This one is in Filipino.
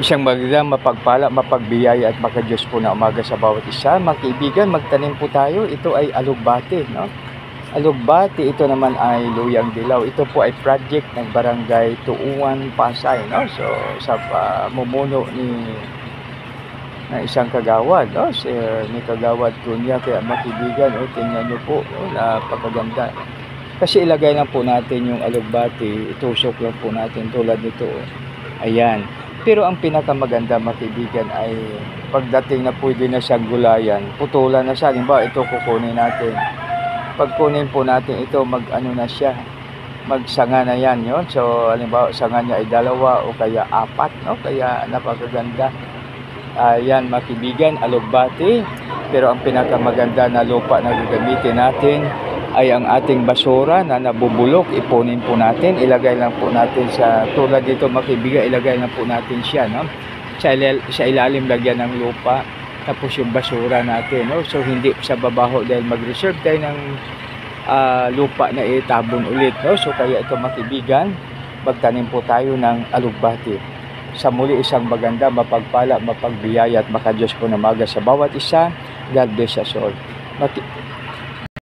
Isang magandang mapagpala, mapagbiyaya at makadiyos po na umaga sa bawat isa. Mga kaibigan, magtanim po tayo. Ito ay alugbati, no? Alugbati, ito naman ay luyang dilaw. Ito po ay project ng Barangay Tuuan, Pasay, no? So, sa mumuno ng isang kagawad, no? Ni Kagawad Kunya. Kaya mga kaibigan, tingnan nyo po, napakaganda. Kasi ilagay lang po natin yung alugbati, itusok lang po natin tulad nito. Ayan. Pero ang pinakamaganda mga kaibigan ay pagdating na pwede na siyang gulayan, putulan na siya. Halimbawa, ito kukunin natin. Pagkunin po natin ito, mag-ano na siya, magsanga na yan yun. So, halimbawa, sanga niya ay 2 o kaya 4, no? Kaya napakaganda. Ayan mga kaibigan, alugbati. Pero ang pinakamaganda na lupa na gagamitin natin ay ang ating basura na nabubulok, ipunin po natin, ilagay lang po natin sa, tulad dito mga kaibigan, ilagay lang po natin siya, no? Sa ilalim lagyan ng lupa, tapos yung basura natin, no? So hindi sa babaho dahil mag-reserve tayo ng lupa na itabon ulit, no? So kaya ito mga kaibigan, magtanim po tayo ng alugbati. Sa muli isang maganda, mapagpala, mapagbiyaya at makadiyos po na maga sa bawat isa. God bless us all.